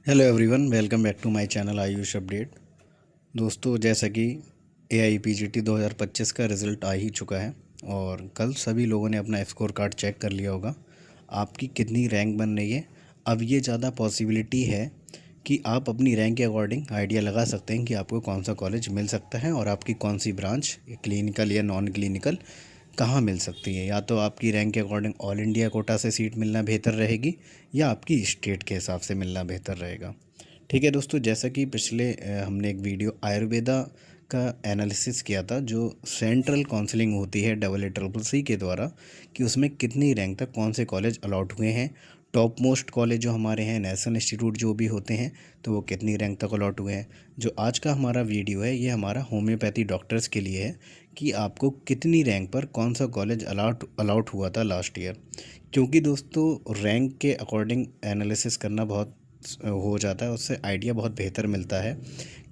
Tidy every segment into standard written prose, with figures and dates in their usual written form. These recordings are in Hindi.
Hello everyone, welcome back to my channel Ayush update. दोस्तों, जैसा कि AIPGT 2025 का रिज़ल्ट आ ही चुका है और कल सभी लोगों ने अपना स्कोर कार्ड चेक कर लिया होगा। आपकी कितनी रैंक बन रही है, अब ये ज़्यादा पॉसिबिलिटी है कि आप अपनी रैंक के अकॉर्डिंग आइडिया लगा सकते हैं कि आपको कौन सा कॉलेज मिल सकता है और आपकी कौन सी ब्रांच क्लिनिकल या नॉन क्लिनिकल कहाँ मिल सकती है। या तो आपकी रैंक के अकॉर्डिंग ऑल इंडिया कोटा से सीट मिलना बेहतर रहेगी या आपकी स्टेट के हिसाब से मिलना बेहतर रहेगा। ठीक है दोस्तों, जैसा कि पिछले हमने एक वीडियो आयुर्वेदा का एनालिसिस किया था, जो सेंट्रल काउंसलिंग होती है AACCC के द्वारा, कि उसमें कितनी रैंक तक कौन से कॉलेज अलॉट हुए हैं। टॉप मोस्ट कॉलेज जो हमारे हैं, नेशनल इंस्टीट्यूट जो भी होते हैं, तो वो कितनी रैंक तक अलॉट हुए हैं। जो आज का हमारा वीडियो है, ये हमारा होम्योपैथी डॉक्टर्स के लिए है कि आपको कितनी रैंक पर कौन सा कॉलेज अलाउट हुआ था लास्ट ईयर। क्योंकि दोस्तों, रैंक के अकॉर्डिंग एनालिसिस करना बहुत हो जाता है, उससे आइडिया बहुत बेहतर मिलता है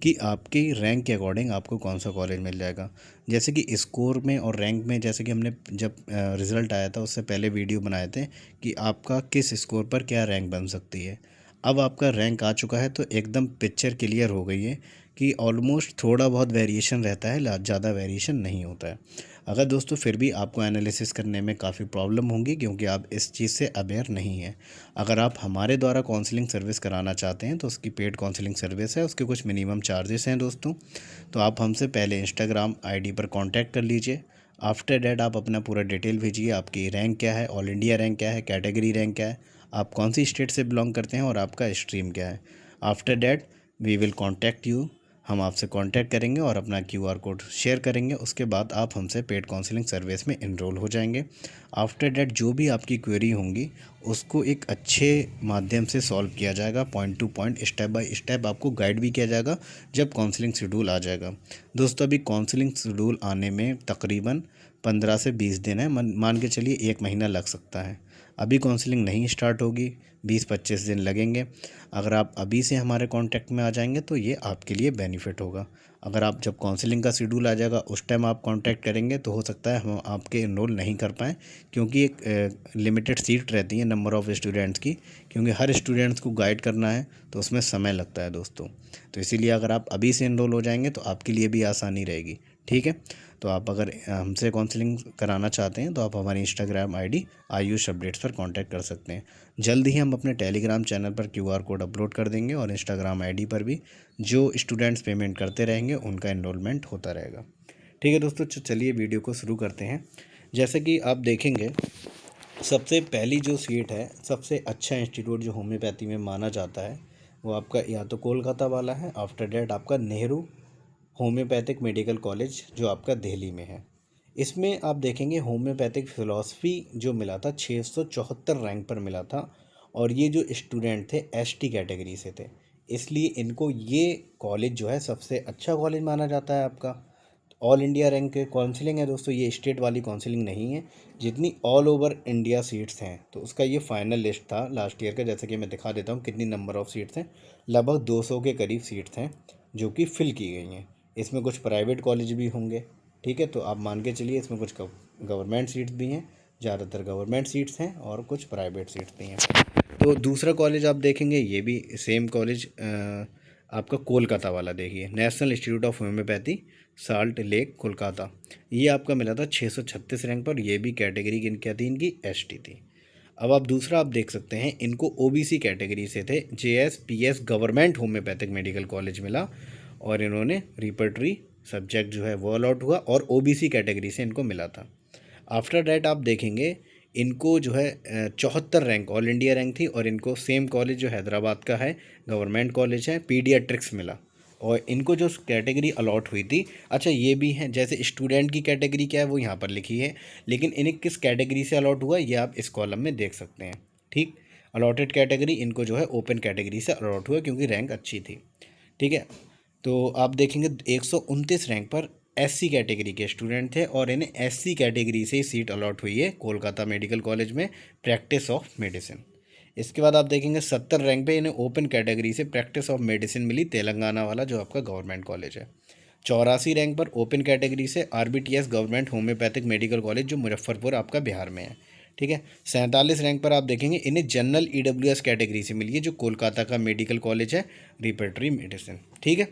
कि आपकी रैंक के अकॉर्डिंग आपको कौन सा कॉलेज मिल जाएगा। जैसे कि स्कोर में और रैंक में, जैसे कि हमने जब रिज़ल्ट आया था उससे पहले वीडियो बनाए थे कि आपका किस स्कोर पर क्या रैंक बन सकती है। अब आपका रैंक आ चुका है तो एकदम पिक्चर क्लियर हो गई है कि ऑलमोस्ट थोड़ा बहुत वेरिएशन रहता है, ज़्यादा वेरिएशन नहीं होता है। अगर दोस्तों फिर भी आपको एनालिसिस करने में काफ़ी प्रॉब्लम होंगी क्योंकि आप इस चीज़ से अवेयर नहीं हैं। अगर आप हमारे द्वारा काउंसलिंग सर्विस कराना चाहते हैं तो उसकी पेड काउंसलिंग सर्विस है, उसके कुछ मिनिमम चार्जेस हैं दोस्तों। तो आप हमसे पहले इंस्टाग्राम आईडी पर कांटेक्ट कर लीजिए। आफ्टर डैट आप अपना पूरा डिटेल भेजिए, आपकी रैंक क्या है, ऑल इंडिया रैंक क्या है, कैटेगरी रैंक क्या है, आप कौन सी स्टेट से बिलोंग करते हैं और आपका स्ट्रीम क्या है। After that we will contact you, हम आपसे कांटेक्ट करेंगे और अपना QR कोड शेयर करेंगे। उसके बाद आप हमसे पेड काउंसलिंग सर्विस में इनरोल हो जाएंगे। आफ्टर डैट जो भी आपकी क्वेरी होंगी उसको एक अच्छे माध्यम से सॉल्व किया जाएगा, point two point, step by step आपको गाइड भी किया जाएगा जब काउंसलिंग शेड्यूल आ जाएगा। दोस्तों, अभी काउंसलिंग शेड्यूल आने में तकरीबन 15 से 20 दिन है, मान के चलिए 1 महीना लग सकता है। अभी काउंसलिंग नहीं स्टार्ट होगी, 20-25 दिन लगेंगे। अगर आप अभी से हमारे कांटेक्ट में आ जाएंगे तो ये आपके लिए बेनिफिट होगा। अगर आप जब काउंसलिंग का शेड्यूल आ जाएगा उस टाइम आप कांटेक्ट करेंगे तो हो सकता है हम आपके इनरोल नहीं कर पाएँ, क्योंकि एक लिमिटेड सीट रहती है नंबर ऑफ़ स्टूडेंट्स की, क्योंकि हर स्टूडेंट्स को गाइड करना है तो उसमें समय लगता है दोस्तों। तो इसीलिए अगर आप अभी से इनरोल हो जाएंगे तो आपके लिए भी आसानी रहेगी। ठीक है, तो आप अगर हमसे काउंसलिंग कराना चाहते हैं तो आप हमारी इंस्टाग्राम आईडी आयुष अपडेट्स पर कांटेक्ट कर सकते हैं। जल्द ही हम अपने टेलीग्राम चैनल पर QR कोड अपलोड कर देंगे और इंस्टाग्राम आईडी पर भी जो स्टूडेंट्स पेमेंट करते रहेंगे उनका एनरोलमेंट होता रहेगा। ठीक है दोस्तों, चलिए वीडियो को शुरू करते हैं। जैसे कि आप देखेंगे, सबसे पहली जो सीट है, सबसे अच्छा इंस्टीट्यूट जो होम्योपैथी में माना जाता है, वो आपका या तो कोलकाता वाला है। आफ्टर डेट आपका नेहरू होम्योपैथिक मेडिकल कॉलेज जो आपका दिल्ली में है। इसमें आप देखेंगे होम्योपैथिक फ़िलॉसफ़ी जो मिला था 674 रैंक पर मिला था, और ये जो स्टूडेंट थे ST कैटेगरी से थे, इसलिए इनको ये कॉलेज जो है सबसे अच्छा कॉलेज माना जाता है आपका। ऑल इंडिया रैंक के काउंसलिंग है दोस्तों, ये स्टेट वाली काउंसलिंग नहीं है। जितनी ऑल ओवर इंडिया सीट्स हैं तो उसका ये फाइनल लिस्ट था लास्ट ईयर का। जैसे कि मैं दिखा देता हूँ कितनी नंबर ऑफ़ सीट्स हैं, लगभग 200 के करीब सीट्स हैं जो कि फिल की गई हैं। इसमें कुछ प्राइवेट कॉलेज भी होंगे। ठीक है, तो आप मान के चलिए इसमें कुछ गवर्नमेंट सीट्स भी हैं, ज़्यादातर गवर्नमेंट सीट्स हैं और कुछ प्राइवेट सीट्स भी हैं। तो दूसरा कॉलेज आप देखेंगे, ये भी सेम कॉलेज आपका कोलकाता वाला देखिए, national institute of homeopathy salt lake Kolkata. ये आपका मिला था 636 रैंक पर, ये भी कैटेगरी क्या थी इनकी, ST थी। अब आप दूसरा आप देख सकते हैं, इनको OBC कैटेगरी से थे, JSPS government homeopathic medical college मिला और इन्होंने रिपर्टरी सब्जेक्ट जो है वो अलॉट हुआ और OBC कैटेगरी से इनको मिला था। आफ्टर डैट आप देखेंगे इनको जो है 74 रैंक ऑल इंडिया रैंक थी, और इनको सेम कॉलेज जो हैदराबाद का है, गवर्नमेंट कॉलेज है, पीडियाट्रिक्स मिला। और इनको जो कैटेगरी अलॉट हुई थी, अच्छा ये भी है, जैसे स्टूडेंट की कैटेगरी क्या है वो यहाँ पर लिखी है, लेकिन इन्हें किस कैटेगरी से अलॉट हुआ ये आप इस कॉलम में देख सकते हैं। ठीक, अलॉटेड कैटेगरी इनको जो है ओपन कैटेगरी से अलॉट हुआ क्योंकि रैंक अच्छी थी। ठीक है, तो आप देखेंगे 129 रैंक पर SC कैटेगरी के स्टूडेंट थे और इन्हें SC कैटेगरी से ही सीट अलॉट हुई है कोलकाता मेडिकल कॉलेज में, प्रैक्टिस ऑफ मेडिसिन। इसके बाद आप देखेंगे 70 रैंक पे इन्हें ओपन कैटेगरी से प्रैक्टिस ऑफ मेडिसिन मिली, तेलंगाना वाला जो आपका गवर्नमेंट कॉलेज है। 84 रैंक पर ओपन कैटेगरी से RBTS government homeopathic medical college जो मुजफ्फरपुर आपका बिहार में है। ठीक है। 47 रैंक पर आप देखेंगे इन्हें जनरल EWS कैटेगरी से मिली है, जो कोलकाता का मेडिकल कॉलेज है, रिपेटरी मेडिसिन। ठीक है।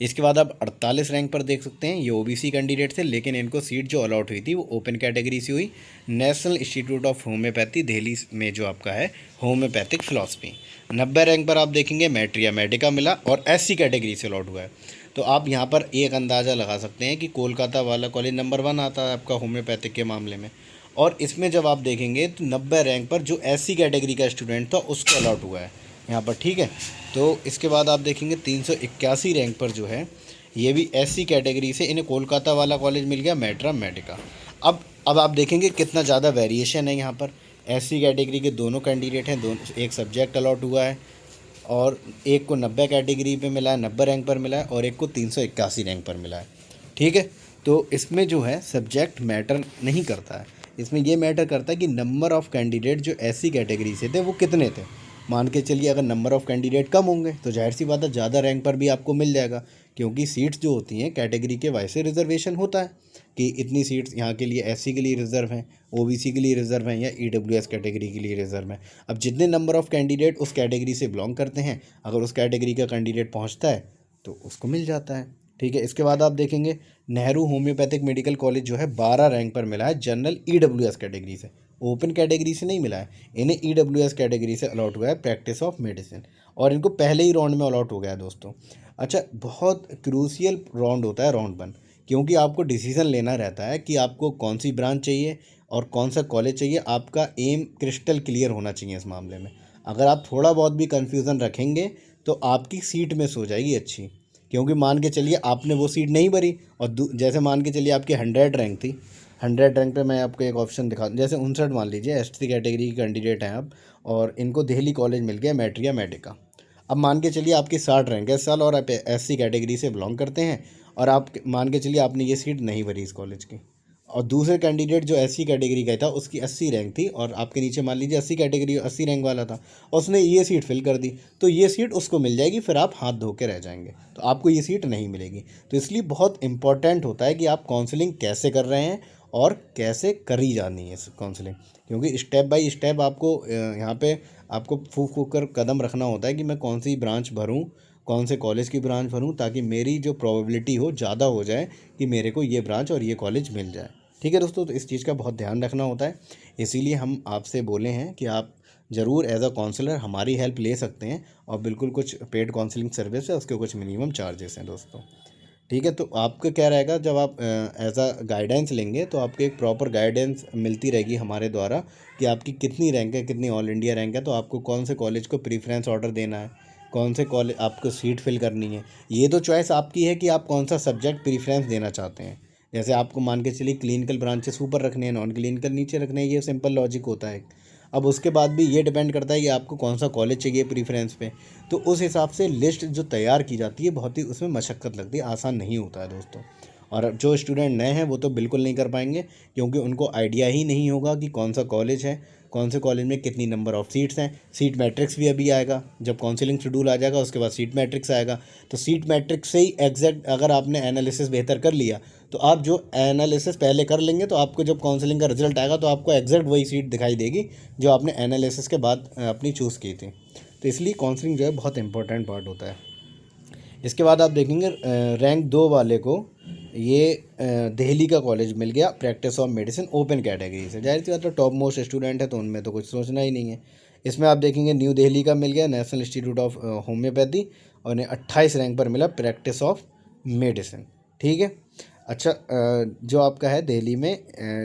इसके बाद आप 48 रैंक पर देख सकते हैं, ये OBC कैंडिडेट थे, लेकिन इनको सीट जो अलॉट हुई थी वो ओपन कैटेगरी से हुई, national institute of homeopathy Delhi में, जो आपका है होम्योपैथिक फिलॉसफी। 90 रैंक पर आप देखेंगे मैट्रिया मेडिका मिला और SC कैटेगरी से अलॉट हुआ है। तो आप यहाँ पर एक अंदाज़ा लगा सकते हैं कि कोलकाता वाला कॉलेज नंबर 1 आता है आपका होम्योपैथिक के मामले में। और इसमें जब आप देखेंगे तो 90 रैंक पर जो SC कैटेगरी का स्टूडेंट था उसको अलॉट हुआ है यहाँ पर। ठीक है। तो इसके बाद आप देखेंगे 381 रैंक पर जो है ये भी SC कैटेगरी से इन्हें कोलकाता वाला कॉलेज मिल गया, मेट्रा मेडिका। अब आप देखेंगे कितना ज़्यादा वेरिएशन है यहाँ पर। SC कैटेगरी के दोनों कैंडिडेट हैं, दोनों एक सब्जेक्ट अलॉट हुआ है, और एक को 90 कैटेगरी पे मिला है, 90 रैंक पर मिला है, और एक को 381 रैंक पर मिला है। ठीक है। तो इसमें जो है सब्जेक्ट मैटर नहीं करता है, इसमें ये मैटर करता है कि नंबर ऑफ़ कैंडिडेट जो SC कैटेगरी से थे वो कितने थे। मान के चलिए अगर नंबर ऑफ़ कैंडिडेट कम होंगे तो जाहिर सी बात है ज़्यादा रैंक पर भी आपको मिल जाएगा, क्योंकि सीट्स जो होती हैं कैटेगरी के वाइज से रिजर्वेशन होता है कि इतनी सीट्स यहाँ के लिए SC के लिए रिज़र्व हैं, OBC के लिए रिज़र्व हैं, या EWS कैटेगरी के लिए रिज़र्व हैं। अब जितने नंबर ऑफ़ कैंडिडेट उस कैटेगरी से बिलोंग करते हैं, अगर उस कैटेगरी का कैंडिडेट पहुँचता है तो उसको मिल जाता है। ठीक है। इसके बाद आप देखेंगे नेहरू होम्योपैथिक मेडिकल कॉलेज जो है 12 रैंक पर मिला है जनरल EWS कैटेगरी से, ओपन कैटेगरी से नहीं मिला है, इन्हें EWS कैटेगरी से अलॉट हुआ है प्रैक्टिस ऑफ मेडिसिन, और इनको पहले ही राउंड में अलॉट हो गया है दोस्तों। अच्छा, बहुत क्रूशियल राउंड होता है राउंड 1, क्योंकि आपको डिसीज़न लेना रहता है कि आपको कौन सी ब्रांच चाहिए और कौन सा कॉलेज चाहिए। आपका एम क्रिस्टल क्लियर होना चाहिए इस मामले में। अगर आप थोड़ा बहुत भी कन्फ्यूज़न रखेंगे तो आपकी सीट मिस हो जाएगी अच्छी, क्योंकि मान के चलिए आपने वो सीट नहीं भरी, और जैसे मान के चलिए आपकी 100 रैंक थी, 100 रैंक पे मैं आपको एक ऑप्शन दिखा, जैसे 59 मान लीजिए ST कैटेगरी की कैंडिडेट हैं आप, और इनको दिल्ली कॉलेज मिल गया मैट्रिया मेडिका। अब मान के चलिए आपकी 60 रैंक है इस साल, और आप SC कैटेगरी से बिलोंग करते हैं, और आप मान के चलिए आपने ये सीट नहीं भरी इस कॉलेज की, और दूसरे कैंडिडेट जो SC कैटेगरी का था उसकी 80 रैंक थी, और आपके नीचे मान लीजिए 80 कैटेगरी 80 रैंक वाला था, और उसने ये सीट फिल कर दी, तो ये सीट उसको मिल जाएगी, फिर आप हाथ धो के रह जाएंगे, तो आपको ये सीट नहीं मिलेगी। तो इसलिए बहुत इंपॉर्टेंट होता है कि आप काउंसलिंग कैसे कर रहे हैं और कैसे करी जानी है काउंसलिंग, क्योंकि स्टेप बाय स्टेप आपको यहाँ पे आपको फूक फूक कर कदम रखना होता है कि मैं कौन सी ब्रांच भरूँ, कौन से कॉलेज की ब्रांच भरूँ, ताकि मेरी जो प्रोबेबिलिटी हो ज़्यादा हो जाए कि मेरे को ये ब्रांच और ये कॉलेज मिल जाए। ठीक है दोस्तों, तो इस चीज़ का बहुत ध्यान रखना होता है, इसीलिए हम आपसे बोले हैं कि आप ज़रूर एज अ काउंसलर हमारी हेल्प ले सकते हैं, और बिल्कुल कुछ पेड काउंसलिंग सर्विस है, उसके कुछ मिनिमम चार्जेस हैं दोस्तों। ठीक है। तो आपका क्या रहेगा, जब आप एज अ गाइडेंस लेंगे तो आपको एक प्रॉपर गाइडेंस मिलती रहेगी हमारे द्वारा कि आपकी कितनी रैंक है, कितनी ऑल इंडिया रैंक है, तो आपको कौन से कॉलेज को प्रीफ्रेंस ऑर्डर देना है, कौन से कॉलेज आपको सीट फिल करनी है। ये तो चॉइस आपकी है कि आप कौन सा सब्जेक्ट प्रीफ्रेंस देना चाहते हैं। जैसे आपको मान के चलिए क्लिनिकल ब्रांचेस ऊपर रखने हैं, नॉन क्लिनिकल नीचे रखने हैं, ये सिंपल लॉजिक होता है। अब उसके बाद भी ये डिपेंड करता है कि आपको कौन सा कॉलेज चाहिए प्रीफ्रेंस पे, तो उस हिसाब से लिस्ट जो तैयार की जाती है बहुत ही उसमें मशक्क़त लगती है, आसान नहीं होता है दोस्तों। और जो स्टूडेंट नए हैं वो तो बिल्कुल नहीं कर पाएंगे, क्योंकि उनको आइडिया ही नहीं होगा कि कौन सा कॉलेज है, कौन से कॉलेज में कितनी नंबर ऑफ़ सीट्स हैं। सीट मैट्रिक्स भी अभी आएगा, जब काउंसलिंग शेड्यूल आ जाएगा उसके बाद सीट मैट्रिक्स आएगा, तो सीट मैट्रिक्स से ही एग्जैक्ट अगर आपने एनालिसिस बेहतर कर लिया तो आप जो एनालिसिस पहले कर लेंगे, तो आपको जब काउंसलिंग का रिजल्ट आएगा तो आपको एग्जैक्ट वही सीट दिखाई देगी जो आपने एनालिसिस के बाद अपनी चूज़ की थी। तो इसलिए काउंसलिंग जो है बहुत इंपॉर्टेंट पार्ट होता है। इसके बाद आप देखेंगे रैंक 2 वाले को ये दिल्ली का कॉलेज मिल गया practice of medicine open category से। जाहिर सी बात है टॉप मोस्ट स्टूडेंट है तो उनमें तो कुछ सोचना ही नहीं है। इसमें आप देखेंगे न्यू दिल्ली का मिल गया नेशनल इंस्टीट्यूट ऑफ होम्योपैथी, और उन्हें 28 रैंक पर मिला प्रैक्टिस ऑफ मेडिसिन। ठीक है। अच्छा, जो आपका है दिल्ली में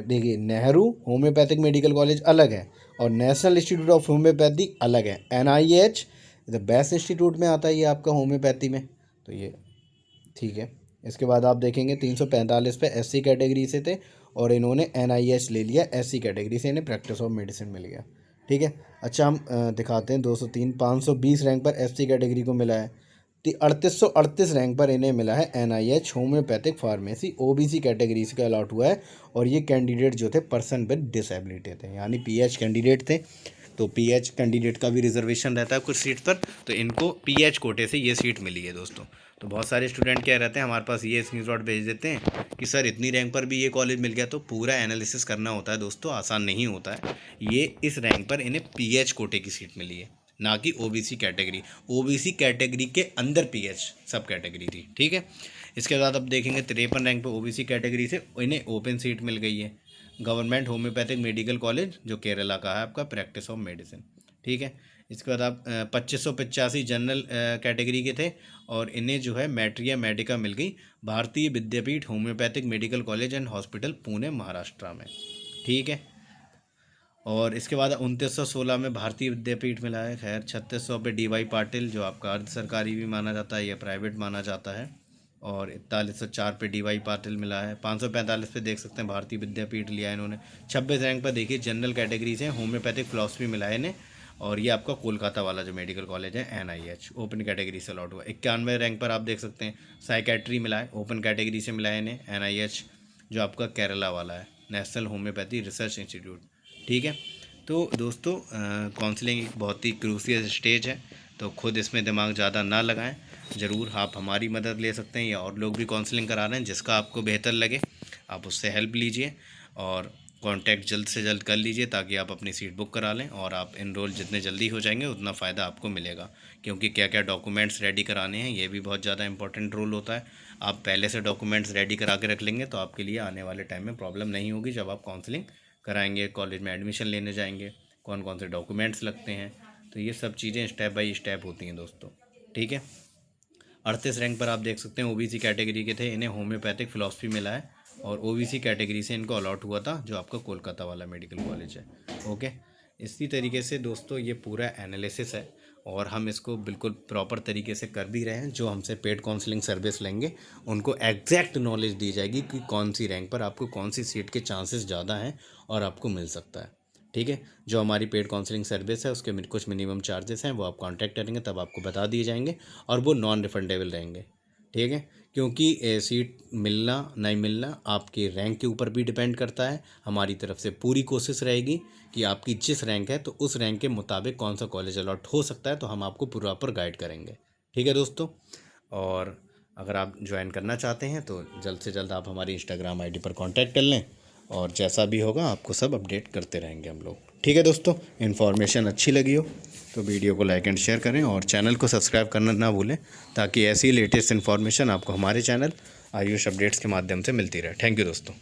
देखिए नेहरू होम्योपैथिक मेडिकल कॉलेज अलग है, और नेशनल इंस्टीट्यूट ऑफ होम्योपैथी अलग है। NIH द बेस्ट इंस्टीट्यूट में आता है ये आपका होम्योपैथी में, तो ये ठीक है। इसके बाद आप देखेंगे 345 पे SC कैटेगरी से थे, और इन्होंने NIH ले लिया, SC कैटेगरी से इन्हें प्रैक्टिस ऑफ मेडिसिन मिल गया। ठीक है। अच्छा, हम दिखाते हैं 203 520 रैंक पर SC कैटेगरी को मिला है, 3838 रैंक पर इन्हें मिला है NIH homeopathic pharmacy OBC category से अलॉट हुआ है, और ये कैंडिडेट जो थे पर्सन विद डिसेबिलिटी थे, यानी PH कैंडिडेट थे। तो पीएच कैंडिडेट का भी रिजर्वेशन रहता है कुछ सीट पर, तो इनको पीएच कोटे से ये सीट मिली है दोस्तों। तो बहुत सारे स्टूडेंट क्या रहते हैं, हमारे पास ये स्क्रीनशॉट भेज देते हैं कि सर इतनी रैंक पर भी ये कॉलेज मिल गया। तो पूरा एनालिसिस करना होता है दोस्तों, आसान नहीं होता है। ये इस रैंक पर इन्हें पीएच कोटे की सीट मिली है, ना कि ओबीसी कैटेगरी। ओबीसी कैटेगरी के अंदर पीएच सब कैटेगरी थी, ठीक है। इसके बाद अब देखेंगे 53 रैंक पर ओबीसी कैटेगरी से इन्हें ओपन सीट मिल गई है गवर्नमेंट होम्योपैथिक मेडिकल कॉलेज जो केरला का है आपका, प्रैक्टिस ऑफ मेडिसिन, ठीक है। इसके बाद आप 2585 जनरल कैटेगरी के थे और इन्हें जो है मैट्रिया मेडिका मिल गई Bharati Vidyapeeth homeopathic medical college and hospital Pune Maharashtra में, ठीक है। और इसके बाद 2916 में भारतीय विद्यापीठ मिला है। खैर 3600 पे डीवाई पाटिल जो आपका अर्ध सरकारी भी माना जाता है, या प्राइवेट माना जाता है। और 4104 पे डीवाई पाटिल मिला है। 545 पे देख सकते हैं भारतीय विद्यापीठ लिया है इन्होंने। 26 रैंक पर देखिए जनरल कैटेगरी से होम्योपैथिक फिलॉसफी मिला है इन्हें। और ये आपका कोलकाता वाला जो मेडिकल कॉलेज है NIH ओपन कैटेगरी से अलॉट हुआ। 91 रैंक पर आप देख सकते हैं साइकेट्री मिला है, ओपन कैटेगरी से मिला है इन्हें NIH जो आपका केरला वाला है, नेशनल होम्योपैथी रिसर्च इंस्टीट्यूट, ठीक है। तो दोस्तों काउंसलिंग एक बहुत ही क्रूशियल स्टेज है, तो खुद इसमें दिमाग ज़्यादा ना लगाएं। ज़रूर आप हमारी मदद ले सकते हैं, या और लोग भी काउंसलिंग करा रहे हैं, जिसका आपको बेहतर लगे आप उससे हेल्प लीजिए और कांटेक्ट जल्द से जल्द कर लीजिए, ताकि आप अपनी सीट बुक करा लें। और आप इनरोल जितने जल्दी हो जाएंगे उतना फ़ायदा आपको मिलेगा, क्योंकि क्या क्या डॉक्यूमेंट्स रेडी कराने हैं ये भी बहुत ज़्यादा इंपॉर्टेंट रोल होता है। आप पहले से डॉक्यूमेंट्स रेडी करा के रख लेंगे तो आपके लिए आने वाले टाइम में प्रॉब्लम नहीं होगी। जब आप काउंसलिंग कराएंगे, कॉलेज में एडमिशन लेने जाएंगे, कौन कौन से डॉक्यूमेंट्स लगते हैं, तो ये सब चीज़ें स्टेप बाय स्टेप होती हैं दोस्तों, ठीक है। 38 रैंक पर आप देख सकते हैं ओबीसी कैटेगरी के थे, इन्हें होम्योपैथिक फिलॉसफी मिला है। और ओबीसी कैटेगरी से इनको अलॉट हुआ था जो आपका कोलकाता वाला मेडिकल कॉलेज है, ओके। इसी तरीके से दोस्तों ये पूरा एनालिसिस है, और हम इसको बिल्कुल प्रॉपर तरीके से कर भी रहे हैं। जो हमसे पेड काउंसलिंग सर्विस लेंगे उनको एग्जैक्ट नॉलेज दी जाएगी कि कौन सी रैंक पर आपको कौन सी सीट के चांसेस ज़्यादा हैं और आपको मिल सकता है, ठीक है। जो हमारी पेड काउंसलिंग सर्विस है उसके कुछ मिनिमम चार्जेस हैं, वो आप कांटेक्ट करेंगे तब आपको बता दिए जाएंगे, और वो नॉन रिफंडेबल रहेंगे, ठीक है। क्योंकि सीट मिलना नहीं मिलना आपके रैंक के ऊपर भी डिपेंड करता है। हमारी तरफ से पूरी कोशिश रहेगी कि आपकी जिस रैंक है तो उस रैंक के मुताबिक कौन सा कॉलेज अलॉट हो सकता है, तो हम आपको प्रॉपर गाइड करेंगे, ठीक है दोस्तों। और अगर आप ज्वाइन करना चाहते हैं तो जल्द से जल्द आप हमारी इंस्टाग्राम ID पर कांटेक्ट कर लें, और जैसा भी होगा आपको सब अपडेट करते रहेंगे हम लोग, ठीक है दोस्तों। इन्फॉर्मेशन अच्छी लगी हो तो वीडियो को लाइक एंड शेयर करें, और चैनल को सब्सक्राइब करना ना भूलें, ताकि ऐसी लेटेस्ट इन्फॉर्मेशन आपको हमारे चैनल आयुष अपडेट्स के माध्यम से मिलती रहे। थैंक यू दोस्तों।